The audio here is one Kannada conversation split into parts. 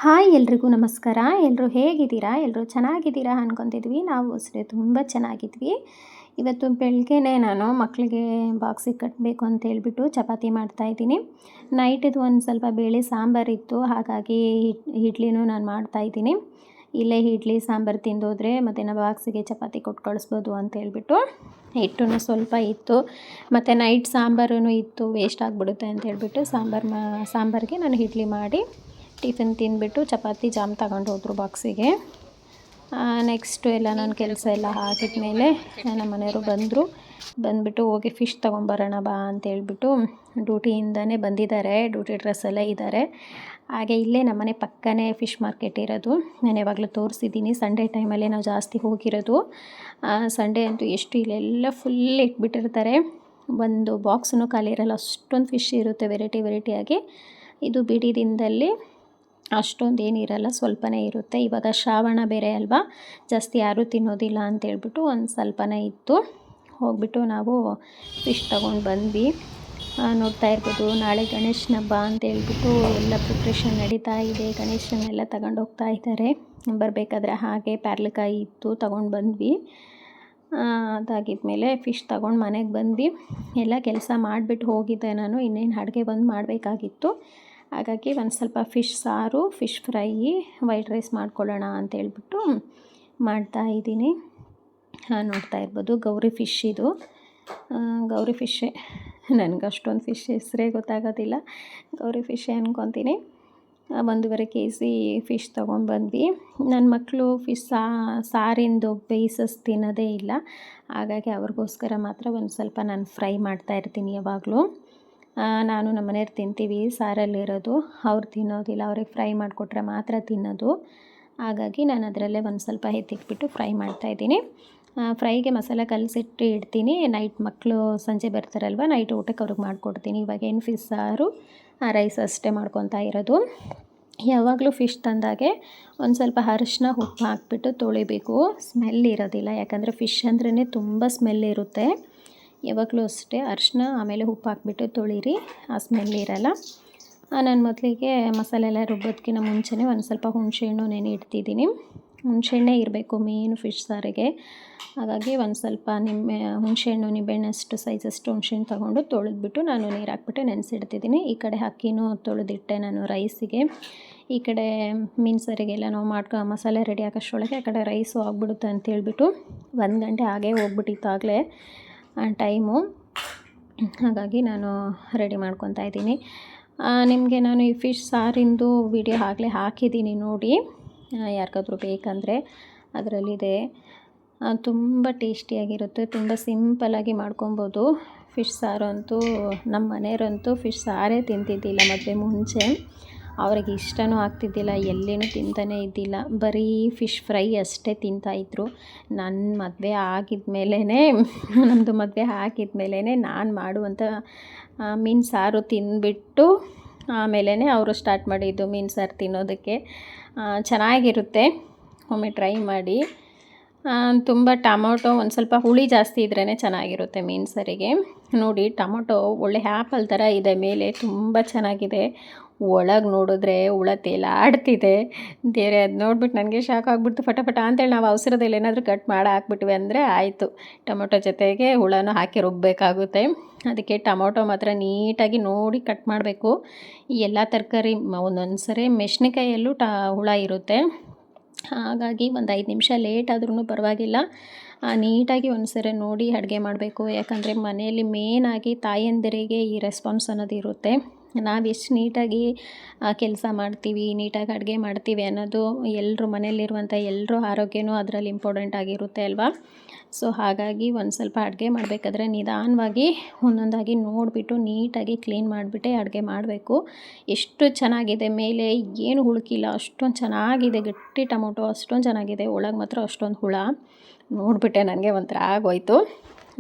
ಹಾಯ್ ಎಲ್ರಿಗೂ ನಮಸ್ಕಾರ. ಎಲ್ಲರೂ ಹೇಗಿದ್ದೀರಾ? ಎಲ್ಲರೂ ಚೆನ್ನಾಗಿದ್ದೀರಾ ಅನ್ಕೊತಿದ್ವಿ. ನಾವು ಅಷ್ಟೇ ತುಂಬ ಚೆನ್ನಾಗಿದ್ವಿ. ಇವತ್ತು ಬೆಳಗ್ಗೆನೇ ನಾನು ಮಕ್ಕಳಿಗೆ ಬಾಕ್ಸಿಗೆ ಕಟ್ಟಬೇಕು ಅಂತ ಹೇಳ್ಬಿಟ್ಟು ಚಪಾತಿ ಮಾಡ್ತಾಯಿದ್ದೀನಿ. ನೈಟಿದು ಒಂದು ಸ್ವಲ್ಪ ಬೇಳೆ ಸಾಂಬಾರಿತ್ತು, ಹಾಗಾಗಿ ಇಡ್ಲಿನೂ ನಾನು ಮಾಡ್ತಾಯಿದ್ದೀನಿ. ಇಲ್ಲೇ ಇಡ್ಲಿ ಸಾಂಬಾರು ತಿಂದೋದ್ರೆ ಮತ್ತು ನಾವು ಬಾಕ್ಸಿಗೆ ಚಪಾತಿ ಕೊಟ್ಟು ಕಳಿಸ್ಬೋದು ಅಂತ ಹೇಳ್ಬಿಟ್ಟು ಹಿಟ್ಟೂ ಸ್ವಲ್ಪ ಇತ್ತು, ಮತ್ತು ನೈಟ್ ಸಾಂಬಾರೂ ಇತ್ತು, ವೇಸ್ಟ್ ಆಗಿಬಿಡುತ್ತೆ ಅಂತ ಹೇಳ್ಬಿಟ್ಟು ಸಾಂಬಾರಿಗೆ ನಾನು ಇಡ್ಲಿ ಮಾಡಿ ಟಿಫಿನ್ ತಿಂದುಬಿಟ್ಟು ಚಪಾತಿ ಜಾಮ್ ತಗೊಂಡು ಹೋದರು ಬಾಕ್ಸಿಗೆ. ನೆಕ್ಸ್ಟು ಎಲ್ಲ ನನ್ನ ಕೆಲಸ ಎಲ್ಲ ಆಗಿದ್ಮೇಲೆ ನಮ್ಮ ಮನೆಯವರು ಬಂದುಬಿಟ್ಟು ಹೋಗಿ ಫಿಶ್ ತೊಗೊಂಬರೋಣ ಬಾ ಅಂತೇಳ್ಬಿಟ್ಟು ಡ್ಯೂಟಿಯಿಂದನೇ ಬಂದಿದ್ದಾರೆ. ಡ್ಯೂಟಿ ಡ್ರೆಸ್ಸಲ್ಲೇ ಇದ್ದಾರೆ. ಹಾಗೆ ಇಲ್ಲೇ ನಮ್ಮನೆ ಪಕ್ಕನೇ ಫಿಶ್ ಮಾರ್ಕೆಟ್ ಇರೋದು. ನಾನು ಯಾವಾಗಲೂ ತೋರಿಸಿದ್ದೀನಿ. ಸಂಡೇ ಟೈಮಲ್ಲೇ ನಾವು ಜಾಸ್ತಿ ಹೋಗಿರೋದು. ಸಂಡೇ ಅಂತೂ ಎಷ್ಟು ಇಲ್ಲೆಲ್ಲ ಫುಲ್ ಇಟ್ಬಿಟ್ಟಿರ್ತಾರೆ. ಒಂದು ಬಾಕ್ಸೂ ಖಾಲಿ ಇರೋಲ್ಲ, ಅಷ್ಟೊಂದು ಫಿಶ್ ಇರುತ್ತೆ ವೆರೈಟಿಯಾಗಿ. ಇದು ಬಿಡಿ ದಿನದಲ್ಲಿ ಅಷ್ಟೊಂದು ಏನಿರಲ್ಲ, ಸ್ವಲ್ಪನೇ ಇರುತ್ತೆ. ಇವಾಗ ಶ್ರಾವಣ ಬೇರೆ ಅಲ್ವಾ, ಜಾಸ್ತಿ ಯಾರೂ ತಿನ್ನೋದಿಲ್ಲ ಅಂತೇಳ್ಬಿಟ್ಟು ಒಂದು ಸ್ವಲ್ಪನೇ ಇತ್ತು. ಹೋಗ್ಬಿಟ್ಟು ನಾವು ಫಿಶ್ ತೊಗೊಂಡು ಬಂದ್ವಿ. ನೋಡ್ತಾ ಇರ್ಬೋದು, ನಾಳೆ ಗಣೇಶನ ಹಬ್ಬ ಅಂತೇಳ್ಬಿಟ್ಟು ಎಲ್ಲ ಪ್ರಿಪ್ರೇಷನ್ ನಡೀತಾ ಇದೆ. ಗಣೇಶನೆಲ್ಲ ತಗೊಂಡು ಹೋಗ್ತಾ ಇದ್ದಾರೆ. ಬರಬೇಕಾದ್ರೆ ಹಾಗೆ ಪ್ಯಾರ್ಲಕಾಯಿ ಇತ್ತು, ತೊಗೊಂಡು ಬಂದ್ವಿ. ಅದಾಗಿದ್ಮೇಲೆ ಫಿಶ್ ತೊಗೊಂಡು ಮನೆಗೆ ಬಂದ್ವಿ. ಎಲ್ಲ ಕೆಲಸ ಮಾಡಿಬಿಟ್ಟು ಹೋಗಿದ್ದೆ ನಾನು. ಇನ್ನೇನು ಅಡುಗೆ ಬಂದು ಮಾಡಬೇಕಾಗಿತ್ತು. ಹಾಗಾಗಿ ಒಂದು ಸ್ವಲ್ಪ ಫಿಶ್ ಸಾರು, ಫಿಶ್ ಫ್ರೈ, ವೈಟ್ ರೈಸ್ ಮಾಡ್ಕೊಳ್ಳೋಣ ಅಂತೇಳ್ಬಿಟ್ಟು ಮಾಡ್ತಾಯಿದ್ದೀನಿ. ನೋಡ್ತಾ ಇರ್ಬೋದು, ಗೌರಿ ಫಿಶ್ ಇದು. ಗೌರಿ ಫಿಶ್ಶೇ, ನನಗೆ ಅಷ್ಟೊಂದು ಫಿಶ್ ಹೆಸರೇ ಗೊತ್ತಾಗೋದಿಲ್ಲ. ಗೌರಿ ಫಿಶ್ಶೇ ಅಂದ್ಕೊತೀನಿ. 1.5 kg ಫಿಶ್ ತೊಗೊಂಡ್ಬಂದ್ವಿ. ನನ್ನ ಮಕ್ಕಳು ಫಿಶ್ ಸಾರಿಂದು ಪೀಸಸ್ ತಿನ್ನೋದೇ ಇಲ್ಲ. ಹಾಗಾಗಿ ಅವ್ರಿಗೋಸ್ಕರ ಮಾತ್ರ ಒಂದು ಸ್ವಲ್ಪ ನಾನು ಫ್ರೈ ಮಾಡ್ತಾಯಿರ್ತೀನಿ ಯಾವಾಗಲೂ. ನಾನು ನಮ್ಮ ಮನೆಯವ್ರು ತಿಂತೀವಿ ಸಾರಲ್ಲಿರೋದು, ಅವ್ರು ತಿನ್ನೋದಿಲ್ಲ. ಅವ್ರಿಗೆ ಫ್ರೈ ಮಾಡಿಕೊಟ್ರೆ ಮಾತ್ರ ತಿನ್ನೋದು. ಹಾಗಾಗಿ ನಾನು ಅದರಲ್ಲೇ ಒಂದು ಸ್ವಲ್ಪ ಎತ್ತಿಟ್ಬಿಟ್ಟು ಫ್ರೈ ಮಾಡ್ತಾಯಿದ್ದೀನಿ. ಫ್ರೈಗೆ ಮಸಾಲೆ ಕಲಸಿಟ್ಟು ಇಡ್ತೀನಿ. ನೈಟ್ ಮಕ್ಕಳು ಸಂಜೆ ಬರ್ತಾರಲ್ವ, ನೈಟ್ ಊಟಕ್ಕೆ ಅವ್ರಿಗೆ ಮಾಡಿಕೊಡ್ತೀನಿ. ಇವಾಗೇನು ಫಿಶ್ ಸಾರು, ರೈಸ್ ಅಷ್ಟೇ ಮಾಡ್ಕೊತಾ ಇರೋದು. ಯಾವಾಗಲೂ ಫಿಶ್ ತಂದಾಗೆ ಒಂದು ಸ್ವಲ್ಪ ಅರಿಶಿನ ಉಪ್ಪು ಹಾಕ್ಬಿಟ್ಟು ತೊಳಿಬೇಕು, ಸ್ಮೆಲ್ ಇರೋದಿಲ್ಲ. ಯಾಕಂದರೆ ಫಿಶ್ ಅಂದ್ರೇ ತುಂಬ ಸ್ಮೆಲ್ ಇರುತ್ತೆ. ಯಾವಾಗಲೂ ಅಷ್ಟೇ ಅರಿಶಿನ ಆಮೇಲೆ ಉಪ್ಪು ಹಾಕ್ಬಿಟ್ಟು ತೊಳಿರಿ, ಆ ಸ್ಮೆಲ್ ಇರೋಲ್ಲ. ನಾನು ಮೊದಲಿಗೆ ಮಸಾಲೆ ಎಲ್ಲ ರುಬ್ಬೋದಕ್ಕಿಂತ ಮುಂಚೆನೇ ಒಂದು ಸ್ವಲ್ಪ ಹುಣಸೆಹಣ್ಣು ಇಡ್ತಿದ್ದೀನಿ. ಹುಣಸೆಹಣ್ಣೇ ಇರಬೇಕು ಮೇನು ಫಿಶ್ ಸಾರಿಗೆ. ಹಾಗಾಗಿ ಒಂದು ಸ್ವಲ್ಪ ಹುಣಸೆಹಣ್ಣು ನಿಂಬೆಹಣ್ಣಷ್ಟು ಸೈಜಷ್ಟು ಹುಣಸೆಹಣ್ಣು ತೊಗೊಂಡು ತೊಳೆದ್ಬಿಟ್ಟು ನಾನು ನೀರು ಹಾಕ್ಬಿಟ್ಟು ನೆನೆಸಿಡ್ತಿದ್ದೀನಿ. ಈ ಕಡೆ ಅಕ್ಕಿನೂ ತೊಳೆದಿಟ್ಟೆ ನಾನು ರೈಸಿಗೆ. ಈ ಕಡೆ ಮೀನು ಸಾರಿಗೆಲ್ಲ ನಾವು ಮಸಾಲೆ ರೆಡಿ ಹಾಕೋಷ್ಟರೊಳಗೆ ಆ ಕಡೆ ರೈಸು ಆಗಿಬಿಡುತ್ತೆ ಅಂತೇಳ್ಬಿಟ್ಟು 1 ಗಂಟೆ ಆಗೇ ಹೋಗ್ಬಿಟ್ಟಿತ್ತು ಆಗಲೇ ಟೈಮು. ಹಾಗಾಗಿ ನಾನು ರೆಡಿ ಮಾಡ್ಕೊತಾ ಇದ್ದೀನಿ. ನಿಮಗೆ ನಾನು ಈ ಫಿಶ್ ಸಾರಿಂದು ವಿಡಿಯೋ ಆಗಲೇ ಹಾಕಿದ್ದೀನಿ ನೋಡಿ, ಯಾರಿಗಾದ್ರೂ ಬೇಕಂದರೆ ಅದರಲ್ಲಿದೆ. ತುಂಬ ಟೇಸ್ಟಿಯಾಗಿರುತ್ತೆ, ತುಂಬ ಸಿಂಪಲ್ಲಾಗಿ ಮಾಡ್ಕೊಬೋದು. ಫಿಶ್ ಸಾರು ಅಂತೂ ನಮ್ಮ ಮನೆಯವರಂತೂ ಫಿಶ್ ಸಾರೇ ತಿಂತಿದ್ದಿಲ್ಲ ಮದುವೆ ಮುಂಚೆ. ಅವ್ರಿಗೆ ಇಷ್ಟನೂ ಆಗ್ತಿದ್ದಿಲ್ಲ, ಎಲ್ಲಿನೂ ತಿಂತಾನೇ ಇದ್ದಿಲ್ಲ, ಬರೀ ಫಿಶ್ ಫ್ರೈ ಅಷ್ಟೇ ತಿಂತಾಯಿದ್ರು. ನಮ್ಮದು ಮದುವೆ ಆಗಿದ್ಮೇಲೆ ನಾನು ಮಾಡುವಂಥ ಮೀನು ಸಾರು ತಿಂದ್ಬಿಟ್ಟು ಆಮೇಲೆ ಅವರು ಸ್ಟಾರ್ಟ್ ಮಾಡಿದ್ದು ಮೀನು ಸಾರು ತಿನ್ನೋದಕ್ಕೆ. ಚೆನ್ನಾಗಿರುತ್ತೆ, ಒಮ್ಮೆ ಟ್ರೈ ಮಾಡಿ. ತುಂಬ ಟೊಮೊಟೊ ಒಂದು ಸ್ವಲ್ಪ ಹುಳಿ ಜಾಸ್ತಿ ಇದ್ರೇ ಚೆನ್ನಾಗಿರುತ್ತೆ ಮೀನು ಸಾರಿಗೆ. ನೋಡಿ, ಟೊಮೊಟೊ ಒಳ್ಳೆ ಆ್ಯಪಲ್ ಥರ ಇದೆ, ಮೇಲೆ ತುಂಬ ಚೆನ್ನಾಗಿದೆ. ಒಳಗೆ ನೋಡಿದ್ರೆ ಹುಳ ತೇಲಾಡ್ತಿದೆ. ಬೇರೆ ಅದು ನೋಡ್ಬಿಟ್ಟು ನನಗೆ ಶಾಕ್ ಆಗಿಬಿಡ್ತು. ಫಟಾಫಟ ಅಂತೇಳಿ ನಾವು ಅವಸರದಲ್ಲಿ ಏನಾದರೂ ಕಟ್ ಮಾಡಿ ಹಾಕ್ಬಿಟ್ವಿ ಅಂದರೆ ಆಯಿತು, ಟೊಮೊಟೊ ಜೊತೆಗೆ ಹುಳನೂ ಹಾಕಿ ರುಬ್ಬಬೇಕಾಗುತ್ತೆ. ಅದಕ್ಕೆ ಟೊಮೊಟೊ ಮಾತ್ರ ನೀಟಾಗಿ ನೋಡಿ ಕಟ್ ಮಾಡಬೇಕು. ಎಲ್ಲ ತರಕಾರಿ ಒಂದೊಂದು ಸರಿ ಮೆಣಸಿನ್ಕಾಯಲ್ಲೂ ಹುಳ ಇರುತ್ತೆ. ಹಾಗಾಗಿ ಒಂದು 5 ನಿಮಿಷ ಲೇಟ್ ಆದ್ರೂ ಪರವಾಗಿಲ್ಲ, ನೀಟಾಗಿ ಒಂದು ಸರಿ ನೋಡಿ ಅಡುಗೆ ಮಾಡಬೇಕು. ಯಾಕಂದರೆ ಮನೆಯಲ್ಲಿ ಮೇನಾಗಿ ತಾಯಂದಿರಿಗೆ ಈ ರೆಸ್ಪಾನ್ಸ್ ಅನ್ನೋದು ಇರುತ್ತೆ. ನಾವು ಎಷ್ಟು ನೀಟಾಗಿ ಕೆಲಸ ಮಾಡ್ತೀವಿ, ನೀಟಾಗಿ ಅಡುಗೆ ಮಾಡ್ತೀವಿ ಅನ್ನೋದು ಎಲ್ಲರೂ ಮನೆಯಲ್ಲಿರುವಂಥ ಎಲ್ಲರೂ ಆರೋಗ್ಯನೂ ಅದರಲ್ಲಿ ಇಂಪಾರ್ಟೆಂಟ್ ಆಗಿರುತ್ತೆ ಅಲ್ವಾ. ಸೊ ಹಾಗಾಗಿ ಒಂದು ಸ್ವಲ್ಪ ಅಡುಗೆ ಮಾಡಬೇಕಾದ್ರೆ ನಿಧಾನವಾಗಿ ಒಂದೊಂದಾಗಿ ನೋಡಿಬಿಟ್ಟು ನೀಟಾಗಿ ಕ್ಲೀನ್ ಮಾಡಿಬಿಟ್ಟೆ ಅಡುಗೆ ಮಾಡಬೇಕು. ಎಷ್ಟು ಚೆನ್ನಾಗಿದೆ, ಮೇಲೆ ಏನು ಹುಳುಕಿಲ್ಲ, ಅಷ್ಟೊಂದು ಚೆನ್ನಾಗಿದೆ. ಗಟ್ಟಿ ಟೊಮೊಟೊ ಅಷ್ಟೊಂದು ಚೆನ್ನಾಗಿದೆ, ಒಳಗೆ ಮಾತ್ರ ಅಷ್ಟೊಂದು ಹುಳ. ನೋಡಿಬಿಟ್ಟೆ ನನಗೆ ಒಂಥರ ಆಗೋಯ್ತು.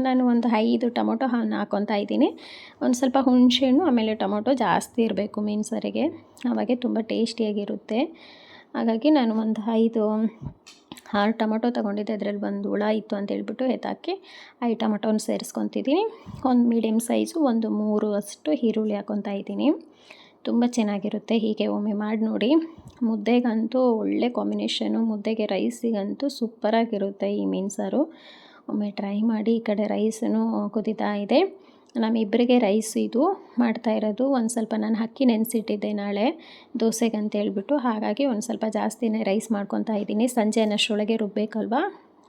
ನಾನು ಒಂದು 5 ಟೊಮೊಟೊ ಹಾಕ್ಕೊತಾ ಇದ್ದೀನಿ. ಒಂದು ಸ್ವಲ್ಪ ಹುಣಸೆಹಣ್ಣು ಆಮೇಲೆ ಟೊಮೊಟೊ ಜಾಸ್ತಿ ಇರಬೇಕು ಮೀನು ಸಾರಿಗೆ, ಆವಾಗೆ ತುಂಬ ಟೇಸ್ಟಿಯಾಗಿರುತ್ತೆ. ಹಾಗಾಗಿ ನಾನು ಒಂದು 5-6 ಟೊಮೊಟೊ ತೊಗೊಂಡಿದ್ದೆ. ಅದರಲ್ಲಿ ಒಂದು ಹುಳ ಇತ್ತು ಅಂತೇಳ್ಬಿಟ್ಟು ಎತ್ತಾಕಿ 5 ಟೊಮೊಟೊನ ಸೇರಿಸ್ಕೊತಿದ್ದೀನಿ. ಒಂದು ಮೀಡಿಯಮ್ ಸೈಜು ಒಂದು 3 ಅಷ್ಟು ಈರುಳ್ಳಿ ಹಾಕ್ಕೊತಾ ಇದ್ದೀನಿ. ತುಂಬ ಚೆನ್ನಾಗಿರುತ್ತೆ. ಹೀಗೆ ಒಮ್ಮೆ ಮಾಡಿ ನೋಡಿ. ಮುದ್ದೆಗಂತೂ ಒಳ್ಳೆ ಕಾಂಬಿನೇಷನು, ಮುದ್ದೆಗೆ ರೈಸಿಗಂತೂ ಸೂಪರಾಗಿರುತ್ತೆ ಈ ಮೀನು ಸಾರು. ಒಮ್ಮೆ ಟ್ರೈ ಮಾಡಿ. ಈ ಕಡೆ ರೈಸೂ ಕುದೀತಾ ಇದೆ. ನಮ್ಮಿಬ್ಬರಿಗೆ ರೈಸ್ ಇದು ಮಾಡ್ತಾ ಇರೋದು. ಒಂದು ಸ್ವಲ್ಪ ನಾನು ಅಕ್ಕಿ ನೆನೆಸಿಟ್ಟಿದ್ದೆ ನಾಳೆ ದೋಸೆಗೆ ಅಂತ ಹೇಳ್ಬಿಟ್ಟು, ಹಾಗಾಗಿ ಒಂದು ಸ್ವಲ್ಪ ಜಾಸ್ತಿನೇ ರೈಸ್ ಮಾಡ್ಕೊತಾ ಇದ್ದೀನಿ. ಸಂಜೆ ಅನ್ನೋಷ್ಟರೊಳಗೆ ರುಬ್ಬೇಕಲ್ವ,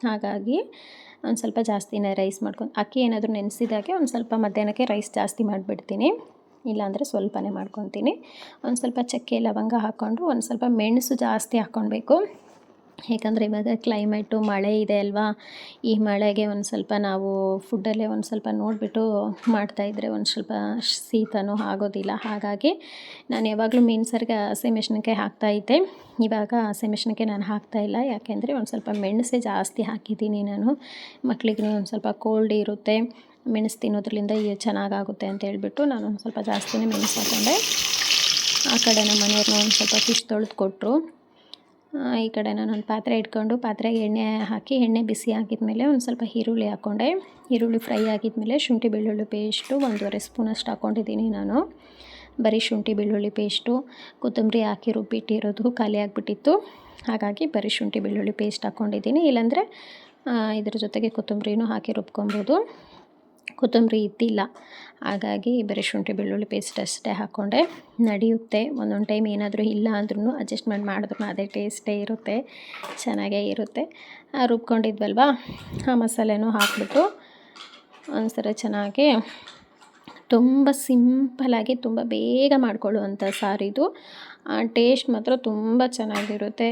ಹಾಗಾಗಿ ಒಂದು ಸ್ವಲ್ಪ ಜಾಸ್ತಿನೇ ರೈಸ್ ಅಕ್ಕಿ ಏನಾದರೂ ನೆನೆಸಿದಾಗೆ ಒಂದು ಸ್ವಲ್ಪ ಮಧ್ಯಾಹ್ನಕ್ಕೆ ರೈಸ್ ಜಾಸ್ತಿ ಮಾಡಿಬಿಡ್ತೀನಿ, ಇಲ್ಲಾಂದರೆ ಸ್ವಲ್ಪನೇ ಮಾಡ್ಕೊತೀನಿ. ಒಂದು ಸ್ವಲ್ಪ ಚಕ್ಕೆ ಲವಂಗ ಹಾಕ್ಕೊಂಡು ಒಂದು ಸ್ವಲ್ಪ ಮೆಣಸು ಜಾಸ್ತಿ ಹಾಕ್ಕೊಳ್ಬೇಕು. ಏಕೆಂದರೆ ಇವಾಗ ಕ್ಲೈಮೇಟು ಮಳೆ ಇದೆ ಅಲ್ವಾ, ಈ ಮಳೆಗೆ ಒಂದು ಸ್ವಲ್ಪ ನಾವು ಫುಡ್ಡಲ್ಲೇ ಒಂದು ಸ್ವಲ್ಪ ನೋಡಿಬಿಟ್ಟು ಮಾಡ್ತಾಯಿದ್ರೆ ಒಂದು ಸ್ವಲ್ಪ ಶೀತನೂ ಆಗೋದಿಲ್ಲ. ಹಾಗಾಗಿ ನಾನು ಯಾವಾಗಲೂ ಮೀನು ಸಾರಿಗೆ ಹಸಿಮೆಣಸಿನಕಾಯಿ ಹಾಕ್ತಾಯಿದ್ದೆ. ಇವಾಗ ಹಸಿಮೆಣಸಿನಕಾಯಿ ನಾನು ಹಾಕ್ತಾಯಿಲ್ಲ, ಯಾಕೆಂದರೆ ಒಂದು ಸ್ವಲ್ಪ ಮೆಣಸೇ ಜಾಸ್ತಿ ಹಾಕಿದ್ದೀನಿ ನಾನು. ಮಕ್ಕಳಿಗೆ ಒಂದು ಸ್ವಲ್ಪ ಕೋಲ್ಡ್ ಇರುತ್ತೆ, ಮೆಣಸು ತಿನ್ನೋದ್ರಿಂದ ಚೆನ್ನಾಗಾಗುತ್ತೆ ಅಂತ ಹೇಳ್ಬಿಟ್ಟು ನಾನು ಒಂದು ಸ್ವಲ್ಪ ಜಾಸ್ತಿನೇ ಮೆಣಸು ಹಾಕ್ಕೊಂಡೆ. ಆ ಕಡೆ ನಮ್ಮ ಮನೆಯವ್ರನ್ನ ಒಂದು ಸ್ವಲ್ಪ ಫಿಶ್ ತೊಳೆದು ಕೊಟ್ಟರು. ಈ ಕಡೆ ನಾನೊಂದು ಪಾತ್ರೆ ಇಟ್ಕೊಂಡು ಪಾತ್ರೆಗೆ ಎಣ್ಣೆ ಹಾಕಿ, ಎಣ್ಣೆ ಬಿಸಿ ಆಗಿದ್ಮೇಲೆ ಒಂದು ಸ್ವಲ್ಪ ಈರುಳ್ಳಿ ಹಾಕ್ಕೊಂಡೆ. ಈರುಳ್ಳಿ ಫ್ರೈ ಆಗಿದ್ಮೇಲೆ ಶುಂಠಿ ಬೆಳ್ಳುಳ್ಳಿ ಪೇಸ್ಟು 1.5 ಸ್ಪೂನಷ್ಟು ಹಾಕ್ಕೊಂಡಿದ್ದೀನಿ ನಾನು. ಬರೀ ಶುಂಠಿ ಬೆಳ್ಳುಳ್ಳಿ ಪೇಸ್ಟು, ಕೊತ್ತಂಬರಿ ಹಾಕಿ ರುಬ್ಬಿಟ್ಟಿರೋದು ಖಾಲಿ ಆಗಿಬಿಟ್ಟಿತ್ತು, ಹಾಗಾಗಿ ಬರೀ ಶುಂಠಿ ಬೆಳ್ಳುಳ್ಳಿ ಪೇಸ್ಟ್ ಹಾಕ್ಕೊಂಡಿದ್ದೀನಿ. ಇಲ್ಲಾಂದರೆ ಇದ್ರ ಜೊತೆಗೆ ಕೊತ್ತಂಬರಿನೂ ಹಾಕಿ ರುಬ್ಕೊಬೋದು. ಕೊತ್ತಂಬರಿ ಇದ್ದಿಲ್ಲ, ಹಾಗಾಗಿ ಬರೀ ಶುಂಠಿ ಬೆಳ್ಳುಳ್ಳಿ ಪೇಸ್ಟ್ ಅಷ್ಟೇ ಹಾಕ್ಕೊಂಡೆ. ನಡೆಯುತ್ತೆ. ಒಂದೊಂದು ಟೈಮ್ ಏನಾದರೂ ಇಲ್ಲ ಅಂದ್ರೂ ಅಡ್ಜಸ್ಟ್ಮೆಂಟ್ ಮಾಡಿದ್ರೂ ಅದೇ ಟೇಸ್ಟೇ ಇರುತ್ತೆ, ಚೆನ್ನಾಗೇ ಇರುತ್ತೆ. ರುಬ್ಕೊಂಡಿದ್ವಲ್ವ, ಆ ಮಸಾಲೆನೂ ಹಾಕ್ಬಿಟ್ಟು ಒಂದ್ಸಲ ಚೆನ್ನಾಗಿ, ತುಂಬ ಸಿಂಪಲಾಗಿ ತುಂಬ ಬೇಗ ಮಾಡ್ಕೊಳ್ಳುವಂಥ ಸಾರಿದು. ಟೇಸ್ಟ್ ಮಾತ್ರ ತುಂಬ ಚೆನ್ನಾಗಿರುತ್ತೆ.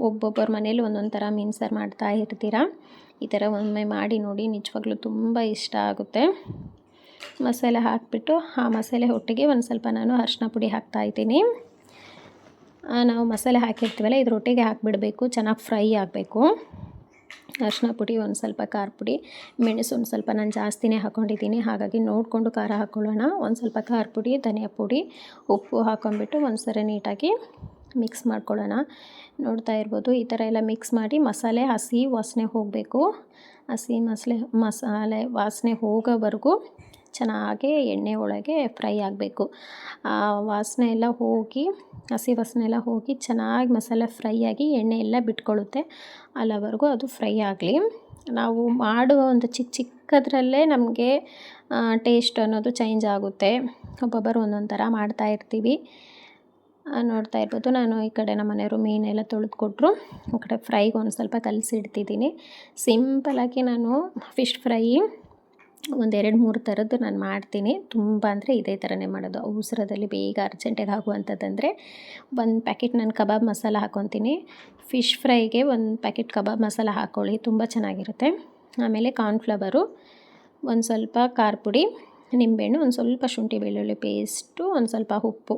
ಒಬ್ಬೊಬ್ಬರ ಮನೇಲಿ ಒಂದೊಂದು ಥರ ಮೀನು ಸಾರು ಮಾಡ್ತಾ ಇರ್ತೀರ. ಈ ಥರ ಒಮ್ಮೆ ಮಾಡಿ ನೋಡಿ, ನಿಜವಾಗ್ಲೂ ತುಂಬ ಇಷ್ಟ ಆಗುತ್ತೆ. ಮಸಾಲೆ ಹಾಕಿಬಿಟ್ಟು ಆ ಮಸಾಲೆ ಒಟ್ಟಿಗೆ ಒಂದು ಸ್ವಲ್ಪ ನಾನು ಅರಿಶಿನ ಪುಡಿ ಹಾಕ್ತಾಯಿದ್ದೀನಿ. ನಾವು ಮಸಾಲೆ ಹಾಕಿರ್ತೀವಲ್ಲ, ಇದ್ರೊಟ್ಟಿಗೆ ಹಾಕಿಬಿಡಬೇಕು, ಚೆನ್ನಾಗಿ ಫ್ರೈ ಆಗಬೇಕು. ಅರಿಶಿನ ಪುಡಿ, ಒಂದು ಸ್ವಲ್ಪ ಖಾರ ಪುಡಿ, ಮೆಣಸು ಒಂದು ಸ್ವಲ್ಪ ನಾನು ಜಾಸ್ತಿನೇ ಹಾಕ್ಕೊಂಡಿದ್ದೀನಿ, ಹಾಗಾಗಿ ನೋಡಿಕೊಂಡು ಖಾರ ಹಾಕ್ಕೊಳ್ಳೋಣ. ಒಂದು ಸ್ವಲ್ಪ ಖಾರ ಪುಡಿ, ಧನಿಯಾ ಪುಡಿ, ಉಪ್ಪು ಹಾಕ್ಕೊಂಡ್ಬಿಟ್ಟು ಒಂದು ಸರಿ ನೀಟಾಗಿ ಮಿಕ್ಸ್ ಮಾಡ್ಕೊಳ್ಳೋಣ. ನೋಡ್ತಾ ಇರ್ಬೋದು, ಈ ಥರ ಎಲ್ಲ ಮಿಕ್ಸ್ ಮಾಡಿ ಮಸಾಲೆ ಹಸಿ ವಾಸನೆ ಹೋಗಬೇಕು. ಹಸಿ ಮಸಾಲೆ ವಾಸನೆ ಹೋಗೋವರೆಗೂ ಚೆನ್ನಾಗಿ ಎಣ್ಣೆ ಒಳಗೆ ಫ್ರೈ ಆಗಬೇಕು. ಆ ವಾಸನೆ ಎಲ್ಲ ಹೋಗಿ, ಹಸಿ ವಾಸನೆ ಎಲ್ಲ ಹೋಗಿ ಚೆನ್ನಾಗಿ ಮಸಾಲೆ ಫ್ರೈ ಆಗಿ ಎಣ್ಣೆ ಎಲ್ಲ ಬಿಟ್ಕೊಳ್ಳುತ್ತೆ, ಅಲ್ಲಿವರೆಗೂ ಅದು ಫ್ರೈ ಆಗಲಿ. ನಾವು ಮಾಡುವ ಒಂದು ಚಿಕ್ಕದ್ರಲ್ಲೇ ನಮಗೆ ಟೇಸ್ಟ್ ಅನ್ನೋದು ಚೇಂಜ್ ಆಗುತ್ತೆ. ಒಬ್ಬೊಬ್ಬರು ಒಂದೊಂದು ಥರ ಮಾಡ್ತಾ ಇರ್ತೀವಿ. ನೋಡ್ತಾ ಇರ್ಬೋದು, ನಾನು ಈ ಕಡೆ ನಮ್ಮ ಮನೆಯವರು ಮೀನೆಲ್ಲ ತೊಳೆದು ಕೊಟ್ಟರು. ಈ ಕಡೆ ಫ್ರೈಗೆ ಒಂದು ಸ್ವಲ್ಪ ಕಲಸಿಡ್ತಿದ್ದೀನಿ. ಸಿಂಪಲಾಗಿ ನಾನು ಫಿಶ್ ಫ್ರೈ 1-2-3 ಥರದ್ದು ನಾನು ಮಾಡ್ತೀನಿ. ತುಂಬ ಅಂದರೆ ಇದೇ ಥರನೇ ಮಾಡೋದು. ಅವಸರದಲ್ಲಿ ಬೇಗ ಅರ್ಜೆಂಟಿಗೆ ಆಗುವಂಥದ್ದಂದರೆ ಒಂದು ಪ್ಯಾಕೆಟ್ ನಾನು ಕಬಾಬ್ ಮಸಾಲ ಹಾಕ್ಕೊತೀನಿ. ಫಿಶ್ ಫ್ರೈಗೆ ಒಂದು ಪ್ಯಾಕೆಟ್ ಕಬಾಬ್ ಮಸಾಲ ಹಾಕ್ಕೊಳ್ಳಿ, ತುಂಬ ಚೆನ್ನಾಗಿರುತ್ತೆ. ಆಮೇಲೆ ಕಾರ್ನ್ಫ್ಲವರು, ಒಂದು ಸ್ವಲ್ಪ ಖಾರ ಪುಡಿ, ನಿಂಬೆಹಣ್ಣು, ಒಂದು ಸ್ವಲ್ಪ ಶುಂಠಿ ಬೆಳ್ಳುಳ್ಳಿ ಪೇಸ್ಟು, ಒಂದು ಸ್ವಲ್ಪ ಉಪ್ಪು,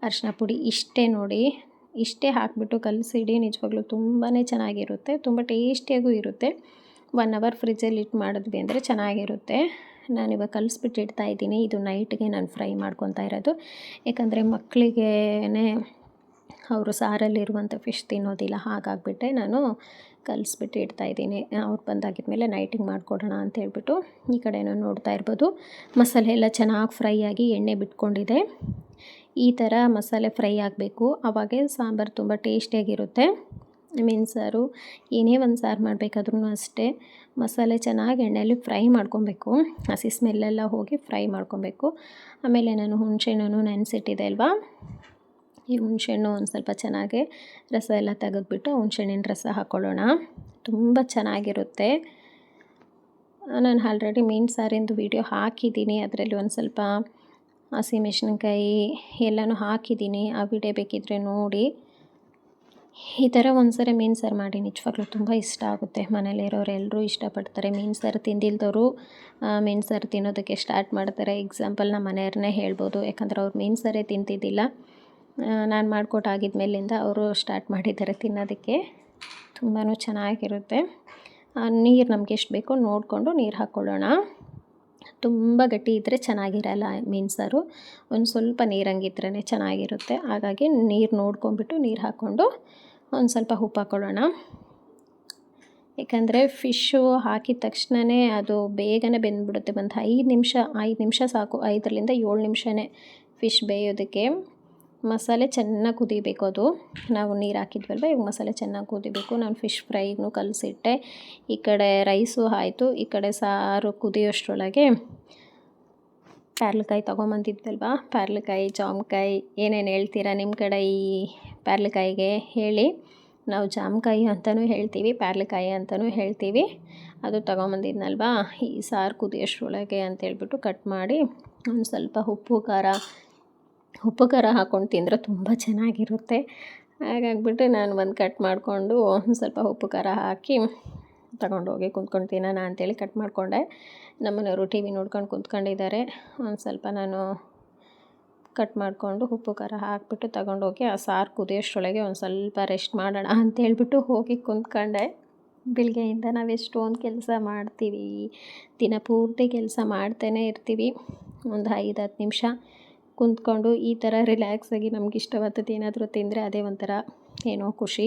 ಅರಿಶಿನ ಪುಡಿ, ಇಷ್ಟೇ ನೋಡಿ. ಇಷ್ಟೇ ಹಾಕಿಬಿಟ್ಟು ಕಲಸಿಡಿ. ನಿಜವಾಗ್ಲೂ ತುಂಬಾ ಚೆನ್ನಾಗಿರುತ್ತೆ, ತುಂಬ ಟೇಸ್ಟಿಯಾಗೂ ಇರುತ್ತೆ. 1 ಅವರ್ ಫ್ರಿಜ್ಜಲ್ಲಿ ಇಟ್ಟು ಮಾಡಿದ್ವಿ ಅಂದರೆ ಚೆನ್ನಾಗಿರುತ್ತೆ. ನಾನಿವಾಗ ಕಲಿಸ್ಬಿಟ್ಟು ಇಡ್ತಾಯಿದ್ದೀನಿ. ಇದು ನೈಟ್ಗೆ ನಾನು ಫ್ರೈ ಮಾಡ್ಕೊತಾ ಇರೋದು, ಯಾಕಂದರೆ ಮಕ್ಕಳಿಗೆ ಅವರು ಸಾರಲ್ಲಿರುವಂಥ ಫಿಶ್ ತಿನ್ನೋದಿಲ್ಲ, ಹಾಗಾಗಿಬಿಟ್ಟೆ ನಾನು ಕಲಿಸ್ಬಿಟ್ಟು ಇಡ್ತಾಯಿದ್ದೀನಿ. ಅವ್ರು ಬಂದಾಗಿದ್ಮೇಲೆ ನೈಟಿಗೆ ಮಾಡಿಕೊಡೋಣ ಅಂತ ಹೇಳ್ಬಿಟ್ಟು. ಈ ಕಡೆ ನಾನು ನೋಡ್ತಾ ಇರ್ಬೋದು, ಮಸಾಲೆ ಎಲ್ಲ ಚೆನ್ನಾಗಿ ಫ್ರೈ ಆಗಿ ಎಣ್ಣೆ ಬಿಟ್ಕೊಂಡಿದೆ. ಈ ಥರ ಮಸಾಲೆ ಫ್ರೈ ಆಗಬೇಕು, ಆವಾಗೇ ಸಾಂಬಾರು ತುಂಬ ಟೇಸ್ಟಿಯಾಗಿರುತ್ತೆ. ಮೀನು ಸಾರು, ಏನೇ ಒಂದು ಸಾರು ಮಾಡಬೇಕಾದ್ರೂ ಅಷ್ಟೇ, ಮಸಾಲೆ ಚೆನ್ನಾಗಿ ಎಣ್ಣೆಯಲ್ಲಿ ಫ್ರೈ ಮಾಡ್ಕೊಬೇಕು, ಹಸಿ ಸ್ಮೆಲ್ಲೆಲ್ಲ ಹೋಗಿ ಫ್ರೈ ಮಾಡ್ಕೊಬೇಕು. ಆಮೇಲೆ ನಾನು ಹುಣಸೆಹಣ್ಣು ನೆನೆಸಿಟ್ಟಿದ್ದೆ ಅಲ್ವಾ, ಈ ಹುಣಸೆಹಣ್ಣು ಒಂದು ಸ್ವಲ್ಪ ಚೆನ್ನಾಗಿ ರಸ ಎಲ್ಲ ತೆಗೆದುಬಿಟ್ಟು ಹುಣಸೆಹಣ್ಣಿನ ರಸ ಹಾಕ್ಕೊಳ್ಳೋಣ. ತುಂಬ ಚೆನ್ನಾಗಿರುತ್ತೆ. ನಾನು ಆಲ್ರೆಡಿ ಮೀನು ಸಾರಿಂದು ವೀಡಿಯೋ ಹಾಕಿದ್ದೀನಿ, ಅದರಲ್ಲಿ ಒಂದು ಸ್ವಲ್ಪ ಹಸಿಮೆಣಸಿನ್ಕಾಯಿ ಎಲ್ಲನೂ ಹಾಕಿದ್ದೀನಿ. ಆ ವಿಡಿಯೋ ಬೇಕಿದ್ದರೆ ನೋಡಿ. ಈ ಥರ ಒಂದ್ಸರಿ ಮೀನು ಸಾರು ಮಾಡಿ, ನಿಜವಾಗ್ಲೂ ತುಂಬ ಇಷ್ಟ ಆಗುತ್ತೆ. ಮನೇಲಿರೋರು ಎಲ್ಲರೂ ಇಷ್ಟಪಡ್ತಾರೆ. ಮೀನು ಸಾರು ತಿಂದಿಲ್ದವರು ಮೀನು ಸಾರು ತಿನ್ನೋದಕ್ಕೆ ಸ್ಟಾರ್ಟ್ ಮಾಡ್ತಾರೆ. ಎಕ್ಸಾಂಪಲ್ ನಮ್ಮ ಮನೆಯವ್ರನ್ನೇ ಹೇಳ್ಬೋದು, ಯಾಕಂದರೆ ಅವ್ರು ಮೀನು ಸಾರೇ ತಿಂತಿದ್ದಿಲ್ಲ. ನಾನು ಮಾಡಿಕೊಟ್ಟಾಗಿದ್ಮೇಲಿಂದ ಅವರು ಸ್ಟಾರ್ಟ್ ಮಾಡಿದ್ದಾರೆ ತಿನ್ನೋದಕ್ಕೆ. ತುಂಬಾ ಚೆನ್ನಾಗಿರುತ್ತೆ. ನೀರು ನಮ್ಗೆ ಎಷ್ಟು ಬೇಕೋ ನೋಡಿಕೊಂಡು ನೀರು ಹಾಕ್ಕೊಳ್ಳೋಣ. ತುಂಬ ಗಟ್ಟಿ ಇದ್ದರೆ ಚೆನ್ನಾಗಿರಲ್ಲ ಮೀನು ಸಾರು, ಒಂದು ಸ್ವಲ್ಪ ನೀರಂಗಿದ್ರೇ ಚೆನ್ನಾಗಿರುತ್ತೆ. ಹಾಗಾಗಿ ನೀರು ನೋಡ್ಕೊಂಬಿಟ್ಟು ನೀರು ಹಾಕ್ಕೊಂಡು ಒಂದು ಸ್ವಲ್ಪ ಉಪ್ಪು ಹಾಕ್ಕೊಳ್ಳೋಣ. ಯಾಕಂದರೆ ಫಿಶ್ಶು ಹಾಕಿದ ತಕ್ಷಣವೇ ಅದು ಬೇಗನೆ ಬೆಂದ್ಬಿಡುತ್ತೆ. ಒಂದು 5 ನಿಮಿಷ ಸಾಕು, 5ರಿಂದ 7 ನಿಮಿಷವೇ ಫಿಶ್ ಬೇಯೋದಕ್ಕೆ ಮಸಾಲೆ ಚೆನ್ನಾಗಿ ಕುದಿಬೇಕು. ಅದು ನಾವು ನೀರು ಹಾಕಿದ್ವಲ್ವ, ಇವಾಗ ಮಸಾಲೆ ಚೆನ್ನಾಗಿ ಕುದಿಬೇಕು. ನಾನು ಫಿಶ್ ಫ್ರೈಗೂ ಕಲಸಿಟ್ಟೆ. ಈ ಕಡೆ ರೈಸು ಆಯಿತು, ಈ ಕಡೆ ಸಾರು ಕುದಿಯೋಷ್ಟರೊಳಗೆ ಪ್ಯಾರ್ಲಕಾಯಿ ತೊಗೊಂಬಂದಿದ್ವಲ್ವ, ಪ್ಯಾರ್ಲಕಾಯಿ, ಜಾಮಕಾಯಿ ಏನೇನು ಹೇಳ್ತೀರಾ ನಿಮ್ಮ ಕಡೆ ಈ ಪ್ಯಾರ್ಲಕಾಯಿಗೆ ಹೇಳಿ. ನಾವು ಜಾಮಕಾಯಿ ಅಂತಲೂ ಹೇಳ್ತೀವಿ, ಪ್ಯಾರ್ಲಕಾಯಿ ಅಂತಲೂ ಹೇಳ್ತೀವಿ. ಅದು ತೊಗೊಂಬಂದಿದ್ನಲ್ವ, ಈ ಸಾರು ಕುದಿಯೋಷ್ಟರೊಳಗೆ ಅಂತೇಳ್ಬಿಟ್ಟು ಕಟ್ ಮಾಡಿ ಒಂದು ಸ್ವಲ್ಪ ಉಪ್ಪು ಖಾರ ಹಾಕ್ಕೊಂಡು ತಿಂದರೆ ತುಂಬ ಚೆನ್ನಾಗಿರುತ್ತೆ. ಹಾಗಾಗ್ಬಿಟ್ಟು ನಾನು ಒಂದು ಕಟ್ ಮಾಡಿಕೊಂಡು ಒಂದು ಸ್ವಲ್ಪ ಉಪ್ಪು ಖಾರ ಹಾಕಿ ತಗೊಂಡೋಗಿ ಕುಂತ್ಕೊಂಡು ತಿನ್ನೋಣ ಅಂಥೇಳಿ ಕಟ್ ಮಾಡಿಕೊಂಡೆ. ನಮ್ಮನೆಯವರು ಟಿ ವಿ ನೋಡ್ಕೊಂಡು ಕುಂತ್ಕೊಂಡಿದ್ದಾರೆ. ಒಂದು ಸ್ವಲ್ಪ ನಾನು ಕಟ್ ಮಾಡಿಕೊಂಡು ಉಪ್ಪು ಖಾರ ಹಾಕಿಬಿಟ್ಟು ತಗೊಂಡೋಗಿ ಆ ಸಾರು ಕುದಿಯೋಷ್ಟರೊಳಗೆ ಒಂದು ಸ್ವಲ್ಪ ರೆಸ್ಟ್ ಮಾಡೋಣ ಅಂತೇಳ್ಬಿಟ್ಟು ಹೋಗಿ ಕುಂತ್ಕೊಂಡೆ. ಬೆಳಗ್ಗೆಯಿಂದ ನಾವು ಎಷ್ಟೊಂದು ಕೆಲಸ ಮಾಡ್ತೀವಿ, ದಿನ ಪೂರ್ತಿ ಕೆಲಸ ಮಾಡ್ತಾನೆ ಇರ್ತೀವಿ. ಒಂದು 5-10 ನಿಮಿಷ ಕುಂತ್ಕೊಂಡು ಈ ಥರ ರಿಲ್ಯಾಕ್ಸಾಗಿ ನಮ್ಗೆ ಇಷ್ಟವಾದದ್ದು ಏನಾದರೂ ತಿಂದರೆ ಅದೇ ಒಂಥರ ಏನೋ ಖುಷಿ.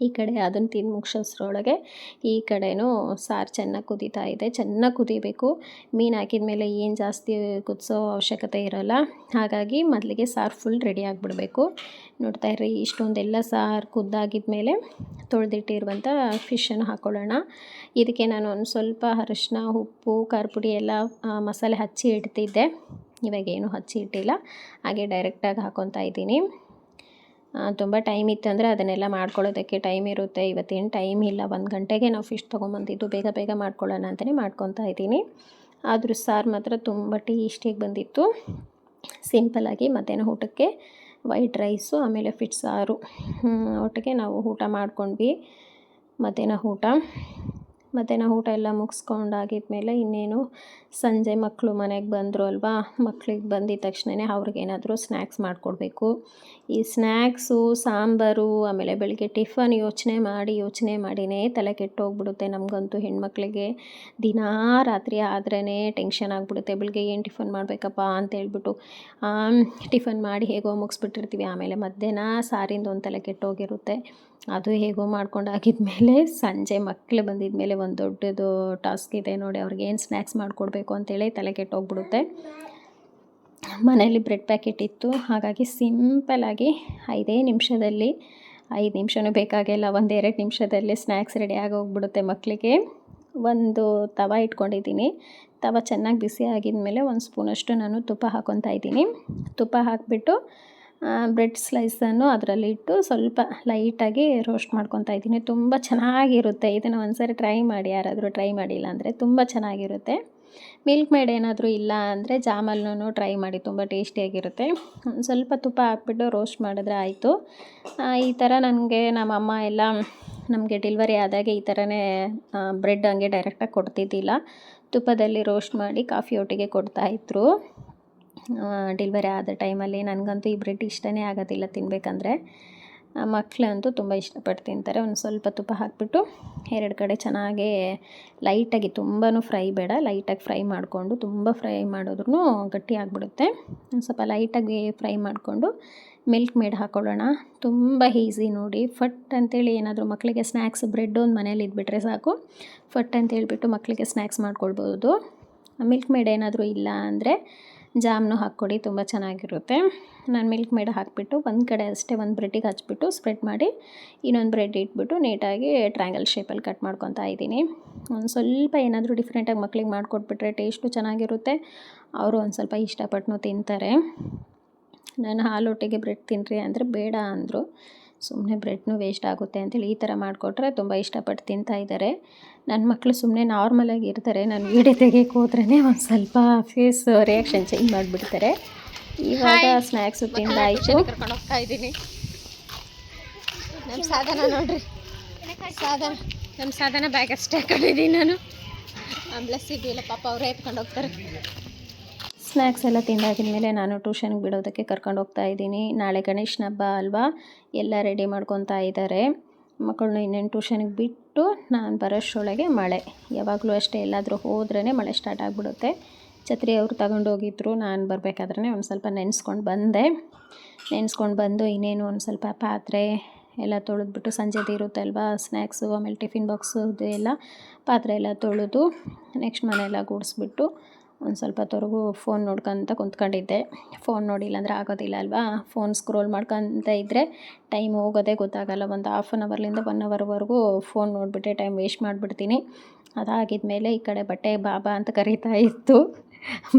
ಈ ಕಡೆ ಅದನ್ನು ತಿಂದು ಮುಗಿಸೋಷ್ಟ್ರೊಳಗೆ ಈ ಕಡೆನೂ ಸಾರು ಚೆನ್ನಾಗಿ ಕುದೀತಾ ಇದೆ. ಚೆನ್ನಾಗಿ ಕುದಿಬೇಕು. ಮೀನು ಹಾಕಿದ ಮೇಲೆ ಏನು ಜಾಸ್ತಿ ಕುದಿಸೋ ಅವಶ್ಯಕತೆ ಇರೋಲ್ಲ. ಹಾಗಾಗಿ ಮೊದಲಿಗೆ ಸಾರು ಫುಲ್ ರೆಡಿ ಆಗಿಬಿಡಬೇಕು. ನೋಡ್ತಾ ಇರ್ರಿ, ಇಷ್ಟೊಂದೆಲ್ಲ ಸಾರು ಕುದ್ದಾಗಿದ ಮೇಲೆ ತೊಳೆದಿಟ್ಟಿರುವಂಥ ಫಿಶನ್ನು ಹಾಕ್ಕೊಳ್ಳೋಣ. ಇದಕ್ಕೆ ನಾನು ಒಂದು ಸ್ವಲ್ಪ ಅರಿಶಿನ, ಉಪ್ಪು, ಖಾರ ಪುಡಿ ಎಲ್ಲ ಮಸಾಲೆ ಹಚ್ಚಿ ಇಡ್ತಿದ್ದೆ. ಇವಾಗೇನು ಹಚ್ಚಿ ಇಟ್ಟಿಲ್ಲ, ಹಾಗೆ ಡೈರೆಕ್ಟಾಗಿ ಹಾಕ್ಕೊತಾ ಇದ್ದೀನಿ. ತುಂಬ ಟೈಮ್ ಇತ್ತಂದರೆ ಅದನ್ನೆಲ್ಲ ಮಾಡ್ಕೊಳ್ಳೋದಕ್ಕೆ ಟೈಮ್ ಇರುತ್ತೆ. ಇವತ್ತೇನು ಟೈಮ್ ಇಲ್ಲ, 1 ಗಂಟೆಗೆ ನಾವು ಫಿಶ್ ತೊಗೊಂಬಂದಿದ್ದು, ಬೇಗ ಮಾಡ್ಕೊಳ್ಳೋಣ ಅಂತಲೇ ಮಾಡ್ಕೊತಾ ಇದ್ದೀನಿ. ಆದರೂ ಸಾರು ಮಾತ್ರ ತುಂಬ ಟೇಸ್ಟಿಯಾಗಿ ಬಂದಿತ್ತು. ಸಿಂಪಲ್ಲಾಗಿ ಮಧ್ಯಾಹ್ನ ಊಟಕ್ಕೆ ವೈಟ್ ರೈಸು ಆಮೇಲೆ ಫಿಶ್ ಸಾರು ಒಟ್ಟಿಗೆ ನಾವು ಊಟ ಮಾಡ್ಕೊಂಡ್ವಿ. ಮಧ್ಯಾಹ್ನ ಊಟ ಎಲ್ಲ ಮುಗಿಸ್ಕೊಂಡಾಗಿದ್ಮೇಲೆ ಇನ್ನೇನು ಸಂಜೆ ಮಕ್ಕಳು ಮನೆಗೆ ಬಂದರು ಅಲ್ವಾ. ಮಕ್ಳಿಗೆ ಬಂದಿದ್ದ ತಕ್ಷಣವೇ ಅವ್ರಿಗೇನಾದರೂ ಸ್ನ್ಯಾಕ್ಸ್ ಮಾಡಿಕೊಡ್ಬೇಕು. ಈ ಸ್ನ್ಯಾಕ್ಸು, ಸಾಂಬಾರು, ಆಮೇಲೆ ಬೆಳಗ್ಗೆ ಟಿಫನ್ ಯೋಚನೆ ಮಾಡಿನೇ ತಲೆ ಕೆಟ್ಟೋಗ್ಬಿಡುತ್ತೆ. ನಮಗಂತೂ ಹೆಣ್ಮಕ್ಳಿಗೆ ದಿನಾ ರಾತ್ರಿ ಆದ್ರೇ ಟೆನ್ಷನ್ ಆಗಿಬಿಡುತ್ತೆ. ಬೆಳಗ್ಗೆ ಏನು ಟಿಫನ್ ಮಾಡಬೇಕಪ್ಪ ಅಂತೇಳ್ಬಿಟ್ಟು ಟಿಫನ್ ಮಾಡಿ ಹೇಗೋ ಮುಗಿಸ್ಬಿಟ್ಟಿರ್ತೀವಿ. ಆಮೇಲೆ ಮಧ್ಯಾಹ್ನ ಸಾರಿಂದ ಒಂದು ತಲೆ ಕೆಟ್ಟೋಗಿರುತ್ತೆ. ಅದು ಹೇಗೋ ಮಾಡ್ಕೊಂಡಾಗಿದ್ಮೇಲೆ ಸಂಜೆ ಮಕ್ಕಳು ಬಂದಿದ್ಮೇಲೆ ಒಂದು ದೊಡ್ಡದು ಟಾಸ್ಕ್ ಇದೆ ನೋಡಿ. ಅವ್ರಿಗೇನು ಸ್ನ್ಯಾಕ್ಸ್ ಮಾಡಿಕೊಡ್ಬೇಕು ಅಂತೇಳಿ ತಲೆ ಕೆಟ್ಟೋಗ್ಬಿಡುತ್ತೆ. ಮನೇಲಿ ಬ್ರೆಡ್ ಪ್ಯಾಕೆಟ್ ಇತ್ತು, ಹಾಗಾಗಿ ಸಿಂಪಲ್ಲಾಗಿ 5 ನಿಮಿಷದಲ್ಲಿ, 5 ನಿಮಿಷನೂ ಬೇಕಾಗಿಲ್ಲ, 1-2 ನಿಮಿಷದಲ್ಲಿ ಸ್ನ್ಯಾಕ್ಸ್ ರೆಡಿ ಆಗೋಗ್ಬಿಡುತ್ತೆ ಮಕ್ಕಳಿಗೆ. ಒಂದು ತವ ಇಟ್ಕೊಂಡಿದ್ದೀನಿ. ತವ ಚೆನ್ನಾಗಿ ಬಿಸಿ ಆಗಿದ್ಮೇಲೆ ಒಂದು ಸ್ಪೂನಷ್ಟು ನಾನು ತುಪ್ಪ ಹಾಕ್ಕೊತಾ ಇದ್ದೀನಿ. ತುಪ್ಪ ಹಾಕಿಬಿಟ್ಟು ಬ್ರೆಡ್ ಸ್ಲೈಸನ್ನು ಅದರಲ್ಲಿ ಇಟ್ಟು ಸ್ವಲ್ಪ ಲೈಟಾಗಿ ರೋಸ್ಟ್ ಮಾಡ್ಕೊತಾ ಇದ್ದೀನಿ. ತುಂಬ ಚೆನ್ನಾಗಿರುತ್ತೆ. ಇದನ್ನು ಒಂದ್ಸರಿ ಟ್ರೈ ಮಾಡಿ, ಯಾರಾದರೂ ಟ್ರೈ ಮಾಡಿಲ್ಲ ಅಂದರೆ ತುಂಬ ಚೆನ್ನಾಗಿರುತ್ತೆ. ಮಿಲ್ಕ್ ಮೇಡ್ ಏನಾದರೂ ಇಲ್ಲ ಅಂದರೆ ಜಾಮಲ್ಲೂ ಟ್ರೈ ಮಾಡಿ, ತುಂಬ ಟೇಸ್ಟಿಯಾಗಿರುತ್ತೆ. ಒಂದು ಸ್ವಲ್ಪ ತುಪ್ಪ ಹಾಕ್ಬಿಟ್ಟು ರೋಸ್ಟ್ ಮಾಡಿದ್ರೆ ಆಯಿತು. ಈ ಥರ ನನಗೆ ನಮ್ಮಮ್ಮ ಎಲ್ಲ ನಮಗೆ ಡೆಲಿವರಿ ಆದಾಗೆ ಈ ಥರನೇ ಬ್ರೆಡ್ ಹಂಗೆ ಡೈರೆಕ್ಟಾಗಿ ಕೊಡ್ತಿದ್ದಿಲ್ಲ. ತುಪ್ಪದಲ್ಲಿ ರೋಸ್ಟ್ ಮಾಡಿ ಕಾಫಿ ಒಟ್ಟಿಗೆ ಕೊಡ್ತಾಯಿದ್ರು ಡೆಲಿವರಿ ಆದ ಟೈಮಲ್ಲಿ. ನನಗಂತೂ ಈ ಬ್ರೆಡ್ ಇಷ್ಟನೇ ಆಗೋದಿಲ್ಲ ತಿನ್ನಬೇಕಂದ್ರೆ. ಮಕ್ಕಳಂತೂ ತುಂಬ ಇಷ್ಟಪಟ್ಟು ತಿಂತಾರೆ. ಒಂದು ಸ್ವಲ್ಪ ತುಪ್ಪ ಹಾಕಿಬಿಟ್ಟು 2 ಕಡೆ ಚೆನ್ನಾಗೇ ಲೈಟಾಗಿ, ತುಂಬಾ ಫ್ರೈ ಬೇಡ, ಲೈಟಾಗಿ ಫ್ರೈ ಮಾಡಿಕೊಂಡು, ತುಂಬ ಫ್ರೈ ಮಾಡಿದ್ರೂ ಗಟ್ಟಿ ಆಗಿಬಿಡುತ್ತೆ. ಒಂದು ಸ್ವಲ್ಪ ಲೈಟಾಗಿ ಫ್ರೈ ಮಾಡಿಕೊಂಡು ಮಿಲ್ಕ್ ಮೇಡ್ ಹಾಕ್ಕೊಳ್ಳೋಣ. ತುಂಬ ಈಸಿ ನೋಡಿ. ಫಟ್ ಅಂತೇಳಿ ಏನಾದರೂ ಮಕ್ಕಳಿಗೆ ಸ್ನ್ಯಾಕ್ಸ್, ಬ್ರೆಡ್ ಒಂದು ಮನೇಲಿ ಇದ್ಬಿಟ್ರೆ ಸಾಕು, ಫಟ್ ಅಂತೇಳ್ಬಿಟ್ಟು ಮಕ್ಕಳಿಗೆ ಸ್ನ್ಯಾಕ್ಸ್ ಮಾಡ್ಕೊಳ್ಬೋದು. ಮಿಲ್ಕ್ ಮೇಡ್ ಏನಾದರೂ ಇಲ್ಲ ಅಂದರೆ ಜಾಮ್ನು ಹಾಕ್ಕೊಡಿ, ತುಂಬ ಚೆನ್ನಾಗಿರುತ್ತೆ. ನಾನು ಮಿಲ್ಕ್ ಮೇಡ್ ಹಾಕಿಬಿಟ್ಟು ಒಂದು ಕಡೆ ಅಷ್ಟೇ ಒಂದು ಬ್ರೆಡ್ಡಿಗೆ ಹಚ್ಬಿಟ್ಟು ಸ್ಪ್ರೆಡ್ ಮಾಡಿ ಇನ್ನೊಂದು ಬ್ರೆಡ್ ಇಟ್ಬಿಟ್ಟು ನೀಟಾಗಿ ಟ್ರಯಾಂಗಲ್ ಶೇಪಲ್ಲಿ ಕಟ್ ಮಾಡ್ಕೊತಾ ಇದ್ದೀನಿ. ಒಂದು ಸ್ವಲ್ಪ ಏನಾದರೂ ಡಿಫ್ರೆಂಟಾಗಿ ಮಕ್ಳಿಗೆ ಮಾಡಿಕೊಟ್ಬಿಟ್ರೆ ಟೇಸ್ಟು ಚೆನ್ನಾಗಿರುತ್ತೆ. ಅವರು ಒಂದು ಸ್ವಲ್ಪ ಇಷ್ಟಪಟ್ಟು ತಿಂತಾರೆ. ನಾನು ಹಾಲೊಟ್ಟಿಗೆ ಬ್ರೆಡ್ ತಿನ್ನಿರಿ ಅಂದರೆ ಬೇಡ ಅಂದರು. ಸುಮ್ಮನೆ ಬ್ರೆಡ್ನೂ ವೇಸ್ಟ್ ಆಗುತ್ತೆ ಅಂತೇಳಿ ಈ ಥರ ಮಾಡಿಕೊಟ್ರೆ ತುಂಬ ಇಷ್ಟಪಟ್ಟು ತಿಂತಾಯಿದ್ದಾರೆ. ನನ್ನ ಮಕ್ಕಳು ಸುಮ್ಮನೆ ನಾರ್ಮಲಾಗಿ ಇರ್ತಾರೆ. ನಾನು ವೀಡಿಯೋ ತೆಗಿಯೋಕ್ಕೆ ಹೋದ್ರೇ ಒಂದು ಸ್ವಲ್ಪ ಫೇಸ್ ರಿಯಾಕ್ಷನ್ ಚೇಂಜ್ ಮಾಡಿಬಿಡ್ತಾರೆ. ಇವಾಗ ಸ್ನ್ಯಾಕ್ಸು ತಿಂದಾಯಿತು. ಕರ್ಕೊಂಡು ಹೋಗ್ತಾ ಇದ್ದೀನಿ. ನಮ್ಮ ಸಾಧನ ನೋಡ್ರಿ, ನಮ್ಮ ಸಾಧನ ಬ್ಯಾಗ್ ಅಷ್ಟೇ ಹಾಕೊಂಡಿದ್ದೀನಿ ನಾನು. ಆಂಬ್ಲೆಸ್ ಇದೆಯಲ್ಲ ಪಾಪ ಅವರೇ ಎತ್ಕೊಂಡು ಹೋಗ್ತಾರೆ. ಸ್ನ್ಯಾಕ್ಸ್ ಎಲ್ಲ ತಿಂದಾಗಿದ್ಮೇಲೆ ನಾನು ಟ್ಯೂಷನ್ಗೆ ಬಿಡೋದಕ್ಕೆ ಕರ್ಕೊಂಡು ಹೋಗ್ತಾ ಇದ್ದೀನಿ. ನಾಳೆ ಗಣೇಶನ ಹಬ್ಬ ಅಲ್ವಾ, ಎಲ್ಲ ರೆಡಿ ಮಾಡ್ಕೊತಾ ಇದ್ದಾರೆ. ಮಕ್ಕಳನ್ನ ಇನ್ನೇನು ಟ್ಯೂಷನ್ಗೆ ಬಿಟ್ಟು ನಾನು ಬರೋಷ್ಟರೊಳಗೆ ಮಳೆ. ಯಾವಾಗಲೂ ಅಷ್ಟೇ, ಎಲ್ಲಾದರೂ ಹೋದ್ರೇ ಮಳೆ ಸ್ಟಾರ್ಟ್ ಆಗಿಬಿಡುತ್ತೆ. ಛತ್ರಿ ಅವರು ತಗೊಂಡೋಗಿದ್ರು. ನಾನು ಬರಬೇಕಾದ್ರೆ ಒಂದು ಸ್ವಲ್ಪ ನೆನೆಸ್ಕೊಂಡು ಬಂದು ಇನ್ನೇನು ಒಂದು ಸ್ವಲ್ಪ ಪಾತ್ರೆ ಎಲ್ಲ ತೊಳೆದ್ಬಿಟ್ಟು, ಸಂಜೆದು ಇರುತ್ತೆ ಅಲ್ವಾ ಸ್ನ್ಯಾಕ್ಸು, ಆಮೇಲೆ ಟಿಫಿನ್ ಬಾಕ್ಸು ಎಲ್ಲ ಪಾತ್ರೆ ಎಲ್ಲ ತೊಳೆದು ನೆಕ್ಸ್ಟ್ ಮನೆಯೆಲ್ಲ ಗುಡಿಸ್ಬಿಟ್ಟು ಒಂದು ಸ್ವಲ್ಪ ಹೊತ್ತವರೆಗೂ ಫೋನ್ ನೋಡ್ಕೊತ ಕುಂತ್ಕೊಂಡಿದ್ದೆ. ಫೋನ್ ನೋಡಿಲ್ಲ ಅಂದರೆ ಆಗೋದಿಲ್ಲ ಅಲ್ವಾ. ಫೋನ್ ಸ್ಕ್ರೋಲ್ ಮಾಡ್ಕೊತ ಇದ್ದರೆ ಟೈಮ್ ಹೋಗೋದೇ ಗೊತ್ತಾಗಲ್ಲ. ಒಂದು ಹಾಫ್ ಆನ್ ಅವರ್ಲಿಂದ 1 ಅವರ್ವರೆಗೂ ಫೋನ್ ನೋಡಿಬಿಟ್ಟೆ ಟೈಮ್ ವೇಸ್ಟ್ ಮಾಡಿಬಿಡ್ತೀನಿ. ಅದಾಗಿದ್ಮೇಲೆ ಈ ಕಡೆ ಬಟ್ಟೆ ಬಾಬಾ ಅಂತ ಕರೀತಾ ಇತ್ತು.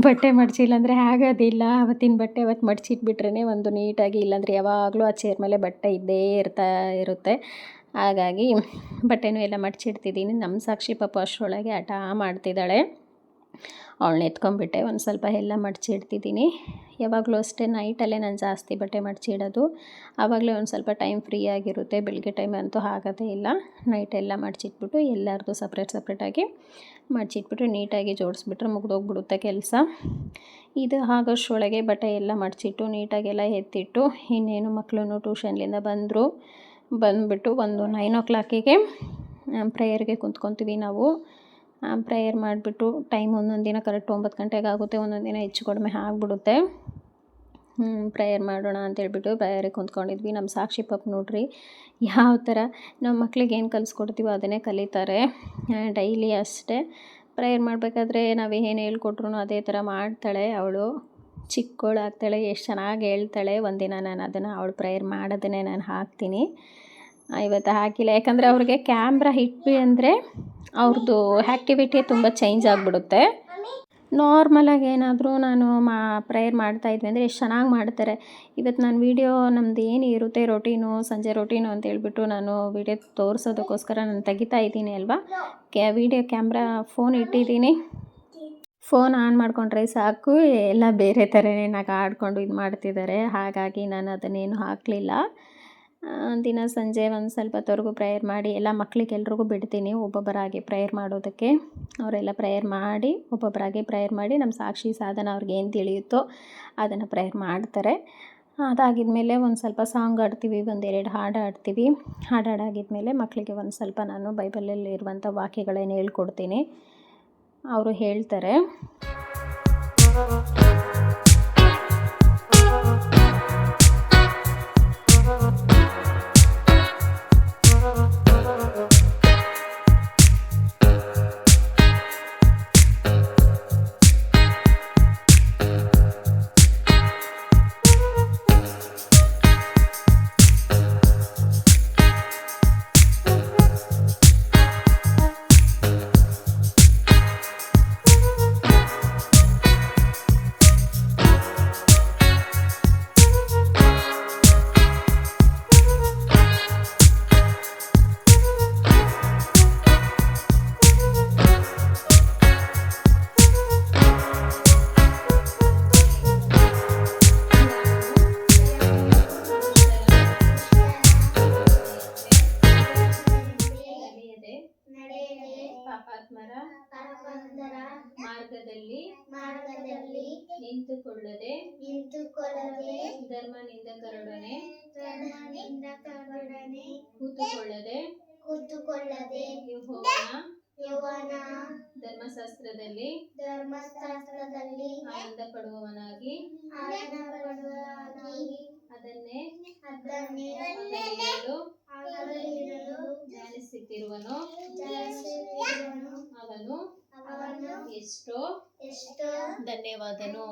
ಬಟ್ಟೆ ಮಡಚಿಲ್ಲ ಅಂದರೆ ಆಗೋದಿಲ್ಲ. ಅವತ್ತಿನ ಬಟ್ಟೆ ಅವತ್ತು ಮಡಚಿಟ್ಬಿಟ್ರೇ ಒಂದು ನೀಟಾಗಿ, ಇಲ್ಲಾಂದರೆ ಯಾವಾಗಲೂ ಆ ಚೇರ್ ಮೇಲೆ ಬಟ್ಟೆ ಇದ್ದೇ ಇರುತ್ತೆ. ಹಾಗಾಗಿ ಬಟ್ಟೆನೂ ಎಲ್ಲ ಮಡಚಿಡ್ತಿದ್ದೀನಿ. ನಮ್ಮ ಸಾಕ್ಷಿ ಪಾಪ ಅಷ್ಟರೊಳಗೆ ಹಠ ಮಾಡ್ತಿದ್ದಾಳೆ. ಅವಳನ್ನ ಎತ್ಕೊಂಡ್ಬಿಟ್ಟೆ ಒಂದು ಸ್ವಲ್ಪ ಎಲ್ಲ ಮಡಚಿಡ್ತಿದ್ದೀನಿ. ಯಾವಾಗಲೂ ಅಷ್ಟೇ ನೈಟಲ್ಲೇ ನಾನು ಜಾಸ್ತಿ ಬಟ್ಟೆ ಮಡಚಿಡೋದು. ಆವಾಗಲೇ ಒಂದು ಸ್ವಲ್ಪ ಟೈಮ್ ಫ್ರೀ ಆಗಿರುತ್ತೆ. ಬೆಳಗ್ಗೆ ಟೈಮ್ ಅಂತೂ ಆಗೋದೇ ಇಲ್ಲ. ನೈಟೆಲ್ಲ ಮಡಚಿಟ್ಬಿಟ್ಟು ಎಲ್ಲರದು ಸಪ್ರೇಟಾಗಿ ಮಡಚಿಟ್ಬಿಟ್ಟು ನೀಟಾಗಿ ಜೋಡಿಸ್ಬಿಟ್ರೆ ಮುಗಿದೋಗ್ಬಿಡುತ್ತೆ ಕೆಲಸ. ಇದು ಆಗೋಷ್ಟರೊಳಗೆ ಬಟ್ಟೆ ಎಲ್ಲ ಮಡಚಿಟ್ಟು ನೀಟಾಗೆಲ್ಲ ಎತ್ತಿಟ್ಟು, ಇನ್ನೇನು ಮಕ್ಕಳು ಟ್ಯೂಷನ್ಲಿಂದ ಬಂದುಬಿಟ್ಟು ಒಂದು 9 o'clockಗೆ ಪ್ರೇಯರ್ಗೆ ಕುಂತ್ಕೊತೀವಿ ನಾವು. ಪ್ರೇಯರ್ ಮಾಡಿಬಿಟ್ಟು ಟೈಮ್ ಒಂದೊಂದು ದಿನ ಕರೆಕ್ಟ್ 9 ಗಂಟೆಗೆ ಆಗುತ್ತೆ, ಒಂದೊಂದು ದಿನ ಹೆಚ್ಚು ಕಡಿಮೆ ಆಗಿಬಿಡುತ್ತೆ. ಪ್ರೇಯರ್ ಮಾಡೋಣ ಅಂತೇಳ್ಬಿಟ್ಟು ಪ್ರೇಯರಿಗೆ ಕುಂತ್ಕೊಂಡಿದ್ವಿ. ನಮ್ಮ ಸಾಕ್ಷಿ ಪಾಪ ನೋಡ್ರಿ ಯಾವ ಥರ ನಮ್ಮ ಮಕ್ಳಿಗೆ ಏನು ಕಲಿಸ್ಕೊಡ್ತೀವೋ ಅದನ್ನೇ ಕಲಿತಾರೆ. ಡೈಲಿ ಅಷ್ಟೇ ಪ್ರೇಯರ್ ಮಾಡಬೇಕಾದ್ರೆ ನಾವು ಏನು ಹೇಳ್ಕೊಟ್ರು ಅದೇ ಥರ ಮಾಡ್ತಾಳೆ. ಅವಳು ಚಿಕ್ಕವಳಾಗ್ತಾಳೆ, ಎಷ್ಟು ಚೆನ್ನಾಗಿ ಹೇಳ್ತಾಳೆ. ಒಂದಿನ ನಾನು ಅದನ್ನು ಅವಳು ಪ್ರೇಯರ್ ಮಾಡೋದನ್ನೇ ನಾನು ಹಾಕ್ತೀನಿ. ಇವತ್ತು ಹಾಕಿಲ್ಲ, ಯಾಕಂದರೆ ಅವ್ರಿಗೆ ಕ್ಯಾಮ್ರಾ ಇಟ್ವಿ ಅಂದರೆ ಅವ್ರದ್ದು ಆ್ಯಕ್ಟಿವಿಟಿ ತುಂಬ ಚೇಂಜ್ ಆಗಿಬಿಡುತ್ತೆ. ನಾರ್ಮಲಾಗಿ ಏನಾದರೂ ನಾನು ಪ್ರೇಯರ್ ಮಾಡ್ತಾಯಿದ್ವಿ ಅಂದರೆ ಎಷ್ಟು ಚೆನ್ನಾಗಿ ಮಾಡ್ತಾರೆ. ಇವತ್ತು ನಾನು ವೀಡಿಯೋ ನಮ್ಮದು ಏನು ಇರುತ್ತೆ ಸಂಜೆ ರೊಟೀನು ಅಂತ ಹೇಳ್ಬಿಟ್ಟು ನಾನು ವೀಡಿಯೋ ತೋರಿಸೋದಕ್ಕೋಸ್ಕರ ನಾನು ತೆಗಿತಾ ಇದ್ದೀನಿ ಅಲ್ವಾ. ವೀಡಿಯೋ ಕ್ಯಾಮ್ರಾ ಫೋನ್ ಇಟ್ಟಿದ್ದೀನಿ. ಫೋನ್ ಆನ್ ಮಾಡಿಕೊಂಡ್ರೆ ಸಾಕು ಎಲ್ಲ ಬೇರೆ ಥರನೇ ಆಡ್ಕೊಂಡು ಇದು ಮಾಡ್ತಿದ್ದಾರೆ. ಹಾಗಾಗಿ ನಾನು ಅದನ್ನೇನು ಹಾಕಲಿಲ್ಲ. ದಿನ ಸಂಜೆ ಒಂದು ಸ್ವಲ್ಪ ಹೊತ್ತವರೆಗೂ ಪ್ರೇಯರ್ ಮಾಡಿ ಎಲ್ಲ ಮಕ್ಕಳಿಗೆಲ್ರಿಗೂ ಬಿಡ್ತೀನಿ ಒಬ್ಬೊಬ್ಬರಾಗಿ ಪ್ರೇಯರ್ ಮಾಡೋದಕ್ಕೆ. ಅವರೆಲ್ಲ ಪ್ರೇಯರ್ ಮಾಡಿ ಒಬ್ಬೊಬ್ಬರಾಗಿ ಪ್ರೇಯರ್ ಮಾಡಿ ನಮ್ಮ ಸಾಕ್ಷಿ ಸಾಧನ ಅವ್ರಿಗೆ ಏನು ತಿಳಿಯುತ್ತೋ ಅದನ್ನು ಪ್ರೇಯರ್ ಮಾಡ್ತಾರೆ. ಅದಾಗಿದ್ಮೇಲೆ ಒಂದು ಸ್ವಲ್ಪ ಸಾಂಗ್ ಆಡ್ತೀವಿ, 1-2 ಹಾಡು ಆಡ್ತೀವಿ. ಹಾಡಾಗಿದ್ಮೇಲೆ ಮಕ್ಕಳಿಗೆ ಒಂದು ಸ್ವಲ್ಪ ನಾನು ಬೈಬಲಲ್ಲಿ ಇರುವಂಥ ವಾಕ್ಯಗಳೇನು ಹೇಳ್ಕೊಡ್ತೀನಿ, ಅವರು ಹೇಳ್ತಾರೆ. ಪಾಪಾತ್ಮರ ಮಾರ್ಗದಲ್ಲಿ ನಿಂತುಕೊಳ್ಳದೆ ಧರ್ಮ ನಿಂದಕರೊಡನೆ ಕೂತುಕೊಳ್ಳದೆ ಯೆಹೋವನ ಧರ್ಮಶಾಸ್ತ್ರದಲ್ಲಿ ಆನಂದ ಪಡುವವನಾಗಿ ಅದನ್ನೇ ಹಗಲಿರುಳು ಧ್ಯಾನಿಸುತ್ತಿರುವನು. ಅವನು ಎಷ್ಟೋ ಧನ್ಯವಾದನು.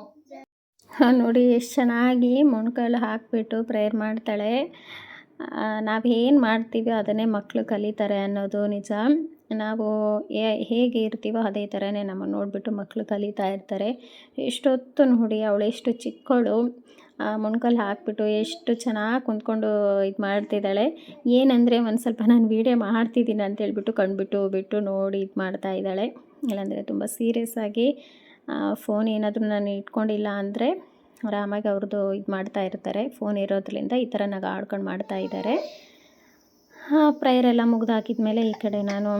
ನೋಡಿ ಎಷ್ಟು ಚೆನ್ನಾಗಿ ಮೊಣಕಾಲು ಹಾಕಿಬಿಟ್ಟು ಪ್ರೇಯರ್ ಮಾಡ್ತಾಳೆ. ನಾವೇನು ಮಾಡ್ತೀವಿ ಅದನ್ನೇ ಮಕ್ಕಳು ಕಲಿತಾರೆ ಅನ್ನೋದು ನಿಜ. ನಾವು ಹೇಗೆ ಇರ್ತೀವೋ ಅದೇ ಥರನೇ ನಮ್ಮನ್ನು ನೋಡಿಬಿಟ್ಟು ಮಕ್ಕಳು ಕಲಿತಾ ಇರ್ತಾರೆ. ಎಷ್ಟೊತ್ತು ನೋಡಿ ಅವಳು ಎಷ್ಟು ಚಿಕ್ಕವಳು, ಮೊಣಕಾಲು ಹಾಕಿಬಿಟ್ಟು ಎಷ್ಟು ಚೆನ್ನಾಗಿ ಕುಂತ್ಕೊಂಡು ಇದು ಮಾಡ್ತಿದ್ದಾಳೆ. ಏನಂದರೆ ಒಂದು ಸ್ವಲ್ಪ ನಾನು ವೀಡಿಯೋ ಮಾಡ್ತಿದ್ದೀನಿ ಅಂತೇಳ್ಬಿಟ್ಟು ಬಿಟ್ಟು ನೋಡಿ ಇದು ಮಾಡ್ತಾ ಇದ್ದಾಳೆ. ಇಲ್ಲಾಂದರೆ ತುಂಬ ಸೀರಿಯಸ್ ಆಗಿ ಫೋನ್ ಏನಾದರೂ ನಾನು ಇಟ್ಕೊಂಡಿಲ್ಲ ಅಂದರೆ ಆರಾಮಾಗಿ ಅವ್ರದ್ದು ಇದು ಮಾಡ್ತಾ ಇರ್ತಾರೆ. ಫೋನ್ ಇರೋದ್ರಿಂದ ಈ ಥರ ಆಡ್ಕೊಂಡು ಮಾಡ್ತಾ ಇದ್ದಾರೆ. ಪ್ರೇಯರ್ ಎಲ್ಲ ಮುಗ್ದು ಹಾಕಿದ್ಮೇಲೆ ಈ ಕಡೆ ನಾನು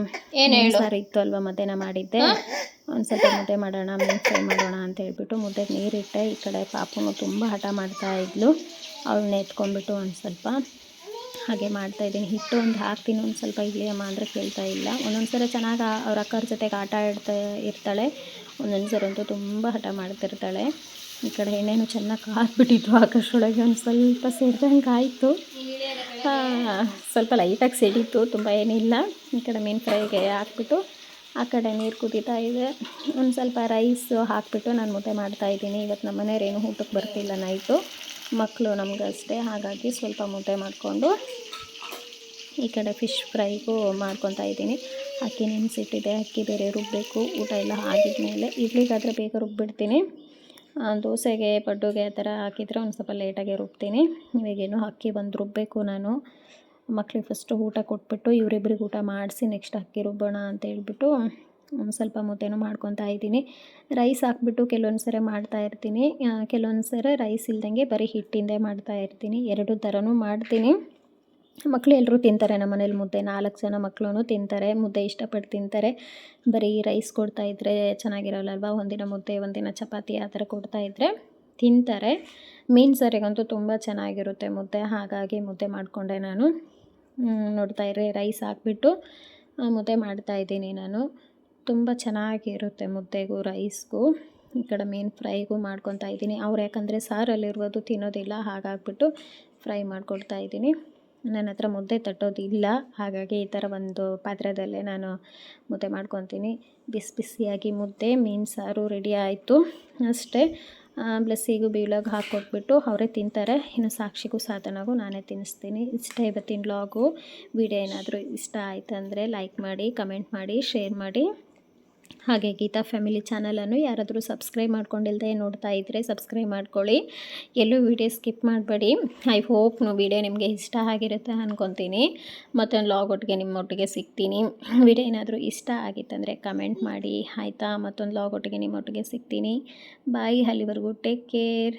ಸಾರು ಇತ್ತು ಅಲ್ವಾ, ಮಧ್ಯಾಹ್ನ ಮಾಡಿದ್ದೆ. ಒಂದು ಸ್ವಲ್ಪ ಮುದ್ದೆ ಮಾಡೋಣ, ಮೀನು ಫ್ರೈ ಮಾಡೋಣ ಅಂತ ಹೇಳ್ಬಿಟ್ಟು ಮುದ್ದೆಗೆ ನೀರಿಟ್ಟೆ. ಈ ಕಡೆ ಪಾಪನು ತುಂಬ ಹಠ ಮಾಡ್ತಾ ಇದ್ಲು. ಅವಳನ್ನ ಎತ್ಕೊಂಡ್ಬಿಟ್ಟು ಒಂದು ಸ್ವಲ್ಪ ಹಾಗೆ ಮಾಡ್ತಾಯಿದ್ದೀನಿ. ಹಿಟ್ಟು ಒಂದು ಹಾಕ್ತೀನಿ, ಒಂದು ಸ್ವಲ್ಪ ಇಡ್ಲಿ ಅಮ್ಮ ಅಂದರೆ ಕೇಳ್ತಾ ಇಲ್ಲ. ಒಂದೊಂದು ಸಲ ಚೆನ್ನಾಗಿ ಅವ್ರ ಅಕ್ಕರ ಜೊತೆಗೆ ಆಟ ಇರ್ತಾಳೆ, ಒಂದೊಂದು ಸಲ ಅಂತೂ ತುಂಬ ಹಠ ಮಾಡ್ತಿರ್ತಾಳೆ. ಈ ಕಡೆ ಎಣ್ಣೆನೂ ಚೆನ್ನಾಗಿ ಕಾದ್ಬಿಟ್ಟಿತ್ತು. ಆಕಾಶೊಳಗೆ ಒಂದು ಸ್ವಲ್ಪ ಸಿಡ್ದಂಗೆ ಆಯಿತು, ಸ್ವಲ್ಪ ಲೈಟಾಗಿ ಸಿಡಿತು, ತುಂಬ ಏನಿಲ್ಲ. ಈ ಕಡೆ ಮೀನು ಫ್ರೈಗೆ ಹಾಕ್ಬಿಟ್ಟು ಆ ಕಡೆ ನೀರು ಕುದೀತಾ ಇದೆ. ಒಂದು ಸ್ವಲ್ಪ ರೈಸ್ ಹಾಕಿಬಿಟ್ಟು ನಾನು ಮುದ್ದೆ ಮಾಡ್ತಾಯಿದ್ದೀನಿ. ಇವತ್ತು ನಮ್ಮ ಮನೆಯವ್ರೇನು ಊಟಕ್ಕೆ ಬರ್ತಿಲ್ಲ ನೈಟು, ಮಕ್ಕಳು ನಮಗಷ್ಟೇ. ಹಾಗಾಗಿ ಸ್ವಲ್ಪ ಮುದ್ದೆ ಮಾಡಿಕೊಂಡು ಈ ಕಡೆ ಫಿಶ್ ಫ್ರೈಗೂ ಮಾಡ್ಕೊತಾ ಇದ್ದೀನಿ. ಅಕ್ಕಿ ನೆನೆಸಿಟ್ಟಿದೆ, ಅಕ್ಕಿ ಬೇರೆ ರುಬ್ಬಬೇಕು. ಊಟ ಎಲ್ಲ ಆಗಿದ್ಮೇಲೆ ಇಡ್ಲಿಗಾದರೆ ಬೇಗ ರುಬ್ಬಿಡ್ತೀನಿ. ದೋಸೆಗೆ ಪಡ್ಡುಗೆ ಆ ಥರ ಹಾಕಿದರೆ ಒಂದು ಸ್ವಲ್ಪ ಲೇಟಾಗಿ ರುಬ್ತೀನಿ. ಇವಾಗೇನು ಅಕ್ಕಿ ಬಂದು ರುಬ್ಬಬೇಕು. ನಾನು ಮಕ್ಕಳಿಗೆ ಫಸ್ಟು ಊಟ ಕೊಟ್ಬಿಟ್ಟು ಇವರಿಬ್ಬರಿಗೆ ಊಟ ಮಾಡಿಸಿ ನೆಕ್ಸ್ಟ್ ಅಕ್ಕಿ ರುಬ್ಬೋಣ ಅಂತ ಹೇಳ್ಬಿಟ್ಟು ಒಂದು ಸ್ವಲ್ಪ ಮುದ್ದೆನೂ ಮಾಡ್ಕೊತಾ ಇದ್ದೀನಿ. ರೈಸ್ ಹಾಕ್ಬಿಟ್ಟು ಕೆಲವೊಂದು ಸರಿ ಮಾಡ್ತಾಯಿರ್ತೀನಿ, ಕೆಲವೊಂದು ಸರಿ ರೈಸ್ ಇಲ್ದಂಗೆ ಬರೀ ಹಿಟ್ಟಿಂದೇ ಮಾಡ್ತಾಯಿರ್ತೀನಿ. ಎರಡು ಥರನೂ ಮಾಡ್ತೀನಿ. ಮಕ್ಕಳು ಎಲ್ಲರೂ ತಿಂತಾರೆ ನಮ್ಮ ಮನೇಲಿ ಮುದ್ದೆ. 4 ಜನ ಮಕ್ಕಳು ತಿಂತಾರೆ, ಮುದ್ದೆ ಇಷ್ಟಪಟ್ಟು ತಿಂತಾರೆ. ಬರೀ ರೈಸ್ ಕೊಡ್ತಾಯಿದ್ರೆ ಚೆನ್ನಾಗಿರಲ್ಲಲ್ವ, ಒಂದಿನ ಮುದ್ದೆ ಒಂದಿನ ಚಪಾತಿ ಆ ಥರ ಕೊಡ್ತಾಯಿದ್ರೆ ತಿಂತಾರೆ. ಮೀನು ಸಾರಿಗಂತೂ ತುಂಬ ಚೆನ್ನಾಗಿರುತ್ತೆ ಮುದ್ದೆ, ಹಾಗಾಗಿ ಮುದ್ದೆ ಮಾಡಿಕೊಂಡೆ ನಾನು. ನೋಡ್ತಾ ಇರ್ರಿ, ರೈಸ್ ಹಾಕ್ಬಿಟ್ಟು ಮುದ್ದೆ ಮಾಡ್ತಾಯಿದ್ದೀನಿ ನಾನು. ತುಂಬ ಚೆನ್ನಾಗಿರುತ್ತೆ ಮುದ್ದೆಗೂ ರೈಸ್ಗೂ. ಈ ಕಡೆ ಮೀನು ಫ್ರೈಗೂ ಮಾಡ್ಕೊತಾ ಇದ್ದೀನಿ. ಅವ್ರು ಯಾಕಂದರೆ ಸಾರಲ್ಲಿರುವುದು ತಿನ್ನೋದಿಲ್ಲ, ಹಾಗಾಗ್ಬಿಟ್ಟು ಫ್ರೈ ಮಾಡ್ಕೊಡ್ತಾ ಇದ್ದೀನಿ. ನನ್ನ ಹತ್ರ ಮುದ್ದೆ ತಟ್ಟೋದಿಲ್ಲ, ಹಾಗಾಗಿ ಈ ಥರ ಒಂದು ಪಾತ್ರೆದಲ್ಲೇ ನಾನು ಮುದ್ದೆ ಮಾಡ್ಕೊತೀನಿ. ಬಿಸಿ ಬಿಸಿಯಾಗಿ ಮುದ್ದೆ ಮೀನು ಸಾರು ರೆಡಿ ಆಯಿತು ಅಷ್ಟೇ. ಬ್ಲೆಸ್ಸಿಗೂ ಬೀಳೋಗಿ ಹಾಕ್ಕೊಟ್ಬಿಟ್ಟು ಅವರೇ ತಿಂತಾರೆ. ಇನ್ನು ಸಾಕ್ಷಿಗೂ ಸಾಧನಗೂ ನಾನೇ ತಿನ್ನಿಸ್ತೀನಿ. ಇಷ್ಟೇ ಇವತ್ತಿನ ವ್ಲಾಗು. ವಿಡಿಯೋ ಏನಾದರೂ ಇಷ್ಟ ಆಯ್ತಂದರೆ ಲೈಕ್ ಮಾಡಿ, ಕಮೆಂಟ್ ಮಾಡಿ, ಶೇರ್ ಮಾಡಿ. ಹಾಗೆ ಗೀತಾ ಫ್ಯಾಮಿಲಿ ಚಾನಲನ್ನು ಯಾರಾದರೂ ಸಬ್ಸ್ಕ್ರೈಬ್ ಮಾಡ್ಕೊಂಡಿಲ್ಲದೆ ನೋಡ್ತಾ ಇದ್ದರೆ ಸಬ್ಸ್ಕ್ರೈಬ್ ಮಾಡ್ಕೊಳ್ಳಿ. ಎಲ್ಲೂ ವಿಡಿಯೋ ಸ್ಕಿಪ್ ಮಾಡಬೇಡಿ. ಐ ಹೋಪ್ ವಿಡಿಯೋ ನಿಮಗೆ ಇಷ್ಟ ಆಗಿರುತ್ತೆ ಅಂದ್ಕೊತೀನಿ. ಮತ್ತೊಂದು ವ್ಲಾಗ್ ಒಟ್ಟಿಗೆ ನಿಮ್ಮೊಟ್ಟಿಗೆ ಸಿಗ್ತೀನಿ. ವಿಡಿಯೋ ಏನಾದರೂ ಇಷ್ಟ ಆಗಿತ್ತಂದರೆ ಕಮೆಂಟ್ ಮಾಡಿ ಆಯಿತಾ. ಮತ್ತೊಂದು ವ್ಲಾಗ್ ಒಟ್ಟಿಗೆ ನಿಮ್ಮೊಟ್ಟಿಗೆ ಸಿಗ್ತೀನಿ. ಬಾಯ್, ಅಲ್ಲಿವರೆಗೂ ಟೇಕ್ ಕೇರ್.